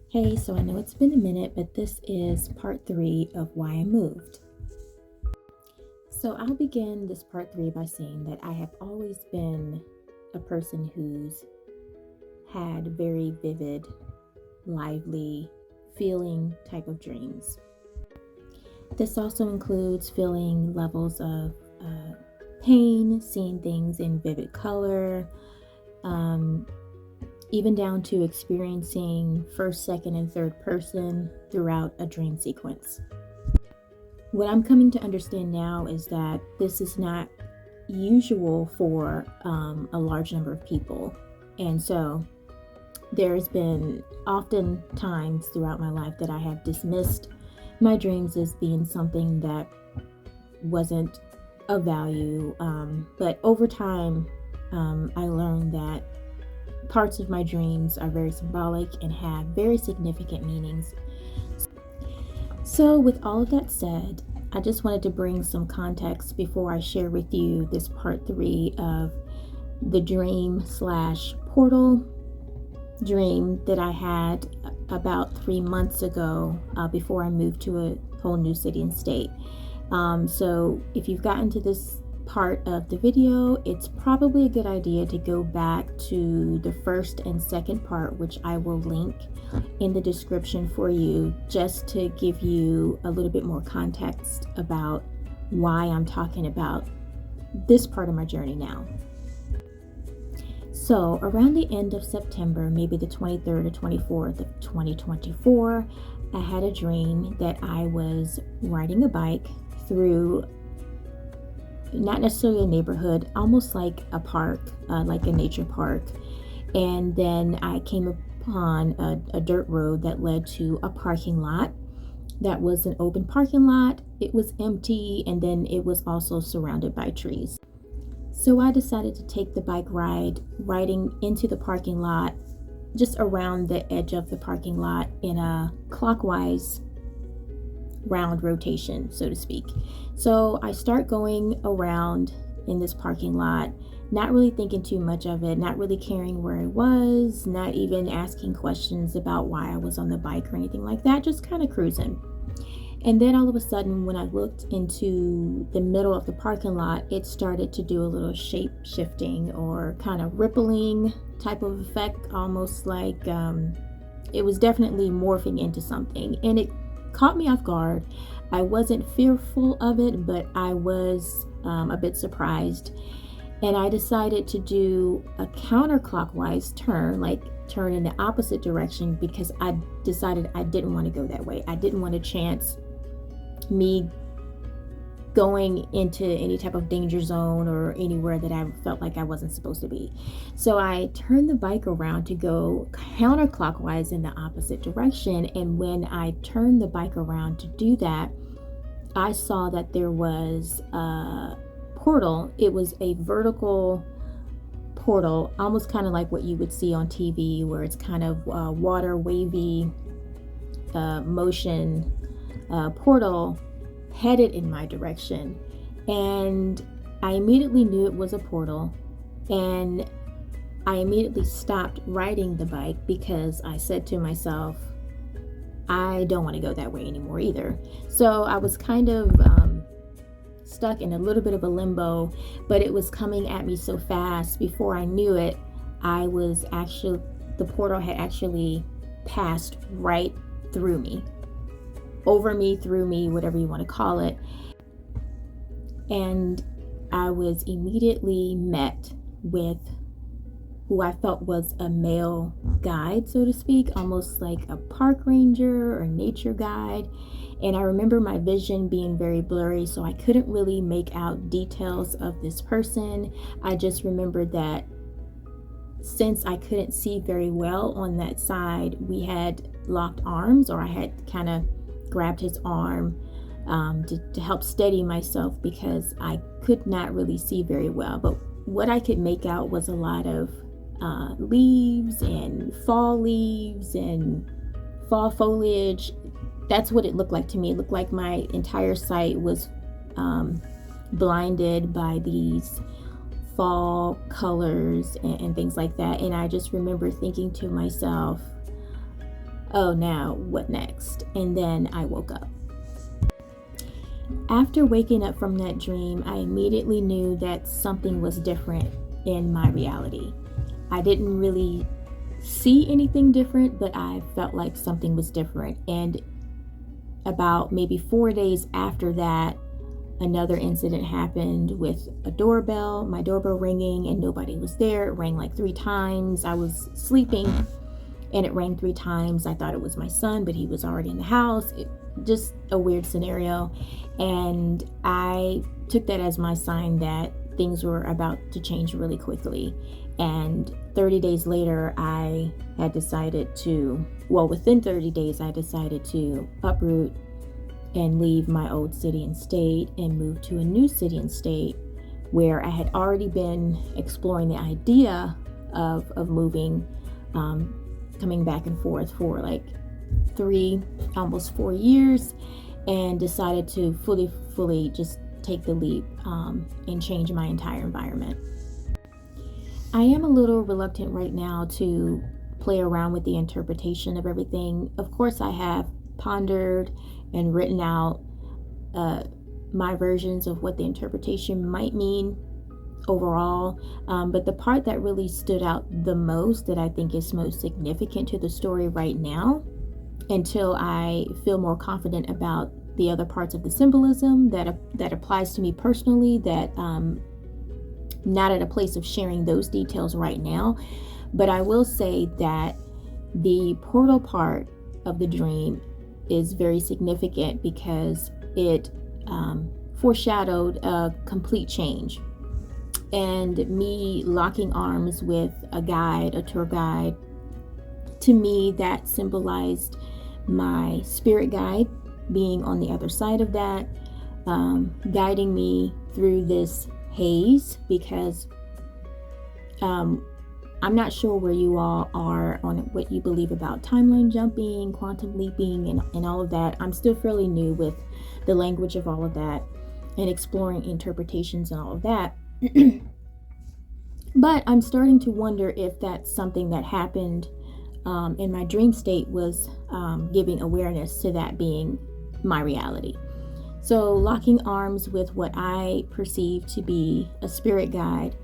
Hey, so I know it's been a minute, but this is part 3 of why I moved. So I'll begin this part 3 by saying that I have always been a person who's had very vivid, lively, feeling type of dreams. This also includes feeling levels of pain, seeing things in vivid color, even down to experiencing first, second, and third person throughout a dream sequence. What I'm coming to understand now is that this is not usual for a large number of people. And so there's been often times throughout my life that I have dismissed my dreams as being something that wasn't of value. But over time, I learned that parts of my dreams are very symbolic and have very significant meanings. So with all of that said, I just wanted to bring some context before I share with you this part 3 of the dream/portal dream that I had about 3 months ago before I moved to a whole new city and state. So if you've gotten to this part of the video, it's probably a good idea to go back to the first and second part, which I will link in the description for you, just to give you a little bit more context about why I'm talking about this part of my journey now. So around the end of September, maybe the 23rd or 24th of 2024, I had a dream that I was riding a bike through not necessarily a neighborhood, almost like a park, like a nature park. And then I came upon a dirt road that led to a parking lot that was an open parking lot. It was empty, and then it was also surrounded by trees. So I decided to take the bike ride, riding into the parking lot, just around the edge of the parking lot in a clockwise round rotation, so to speak. So I start going around in this parking lot, not really thinking too much of it, not really caring where I was, not even asking questions about why I was on the bike or anything like that, just kind of cruising. And then all of a sudden, when I looked into the middle of the parking lot, it started to do a little shape shifting or kind of rippling type of effect, almost like it was definitely morphing into something. And it caught me off guard. I wasn't fearful of it, but I was a bit surprised. And I decided to do a counterclockwise turn, like turn in the opposite direction, because I decided I didn't want to go that way. I didn't want to chance me going into any type of danger zone or anywhere that I felt like I wasn't supposed to be. So I turned the bike around to go counterclockwise in the opposite direction. And when I turned the bike around to do that, I saw that there was a portal. It was a vertical portal, almost kind of like what you would see on TV, where it's kind of water wavy motion portal headed in my direction. And I immediately knew it was a portal, and I immediately stopped riding the bike because I said to myself, I don't want to go that way anymore either. So I was kind of stuck in a little bit of a limbo, but it was coming at me so fast. Before I knew it, the portal had actually passed right through me, over me, through me, whatever you want to call it. And I was immediately met with who I felt was a male guide, so to speak, almost like a park ranger or nature guide. And I remember my vision being very blurry, so I couldn't really make out details of this person. I just remembered that since I couldn't see very well on that side, we had locked arms, or I had kind of grabbed his arm to help steady myself because I could not really see very well. But what I could make out was a lot of leaves and fall foliage. That's what it looked like to me. It looked like my entire sight was blinded by these fall colors and things like that. And I just remember thinking to myself, oh, now what next? And then I woke up. After waking up from that dream, I immediately knew that something was different in my reality. I didn't really see anything different, but I felt like something was different. And about maybe 4 days after that, another incident happened with my doorbell ringing, and nobody was there. It rang like 3 times. I was sleeping and it rang 3 times. I thought it was my son, but he was already in the house. Just a weird scenario. And I took that as my sign that things were about to change really quickly. And 30 days later, I had decided within 30 days, I decided to uproot and leave my old city and state and move to a new city and state where I had already been exploring the idea of moving, coming back and forth for like 3, almost 4 years, and decided to fully just take the leap and change my entire environment. I am a little reluctant right now to play around with the interpretation of everything. Of course, I have pondered and written out my versions of what the interpretation might mean overall, but the part that really stood out the most, that I think is most significant to the story right now, until I feel more confident about the other parts of the symbolism that applies to me personally, that not at a place of sharing those details right now. But I will say that the portal part of the dream is very significant because it foreshadowed a complete change. And me locking arms with a tour guide, to me that symbolized my spirit guide being on the other side of that, guiding me through this haze, because I'm not sure where you all are on what you believe about timeline jumping, quantum leaping, and all of that. I'm still fairly new with the language of all of that and exploring interpretations and all of that. But I'm starting to wonder if that's something that happened in my dream state, was giving awareness to that being my reality. So locking arms with what I perceive to be a spirit guide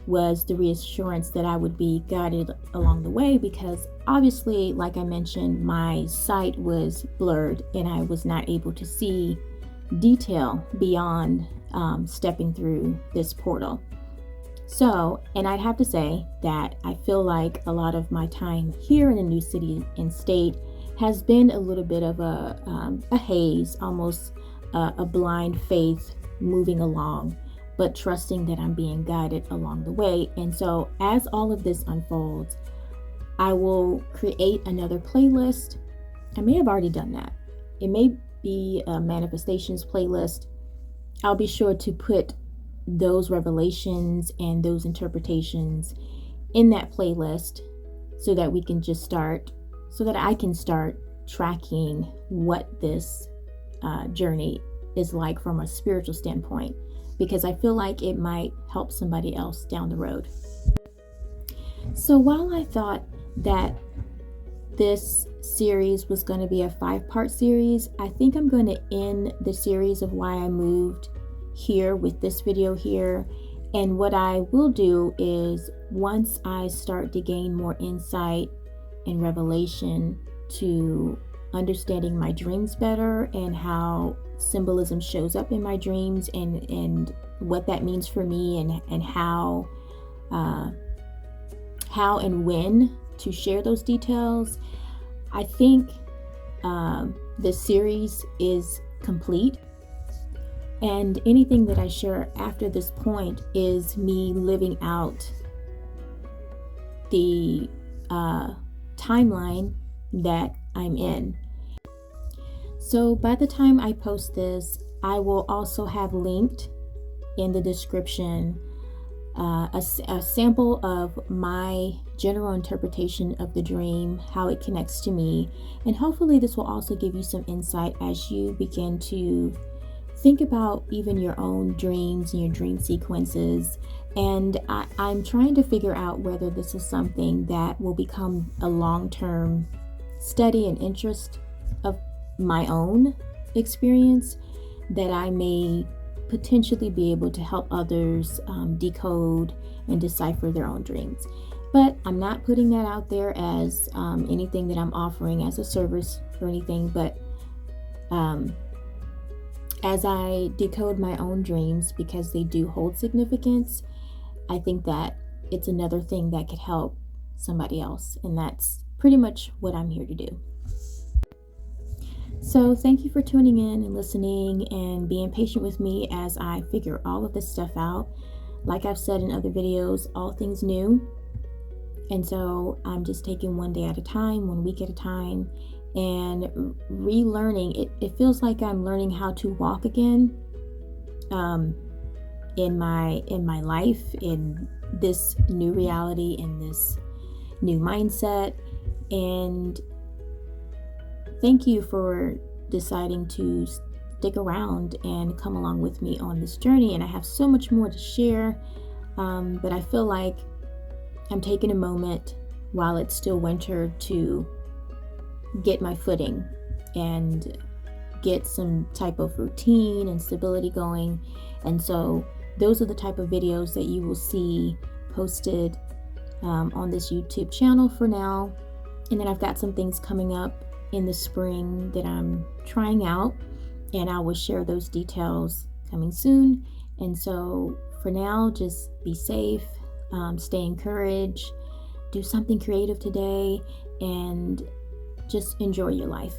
was the reassurance that I would be guided along the way, because obviously, like I mentioned, my sight was blurred and I was not able to see detail beyond stepping through this portal. So, and I'd have to say that I feel like a lot of my time here in the new city and state has been a little bit of a haze, almost a blind faith moving along, but trusting that I'm being guided along the way. And so as all of this unfolds, I will create another playlist. I may have already done that. It may be a manifestations playlist. I'll be sure to put those revelations and those interpretations in that playlist so that we can just so that I can start tracking what this journey is like from a spiritual standpoint, because I feel like it might help somebody else down the road. So while I thought that this series was going to be a 5-part series, I think I'm going to end the series of why I moved here with this video here. And what I will do is, once I start to gain more insight and revelation to understanding my dreams better and how symbolism shows up in my dreams and what that means for me, and how and when to share those details, I think this series is complete. And anything that I share after this point is me living out the timeline that I'm in. So by the time I post this, I will also have linked in the description a sample of my general interpretation of the dream, how it connects to me, and hopefully this will also give you some insight as you begin to think about even your own dreams and your dream sequences. And I'm trying to figure out whether this is something that will become a long-term study and interest of my own experience, that I may potentially be able to help others decode and decipher their own dreams. But I'm not putting that out there as anything that I'm offering as a service or anything, but as I decode my own dreams, because they do hold significance, I think that it's another thing that could help somebody else. And that's pretty much what I'm here to do. So thank you for tuning in and listening and being patient with me as I figure all of this stuff out. Like I've said in other videos, all things new. And so I'm just taking one day at a time, 1 week at a time, and relearning. It feels like I'm learning how to walk again in my life, in this new reality, in this new mindset. And thank you for deciding to stick around and come along with me on this journey. And I have so much more to share, but I feel like I'm taking a moment while it's still winter to get my footing and get some type of routine and stability going. And so those are the type of videos that you will see posted on this YouTube channel for now. And then I've got some things coming up in the spring that I'm trying out, and I will share those details coming soon. And so for now, just be safe, stay encouraged, do something creative today, and just enjoy your life.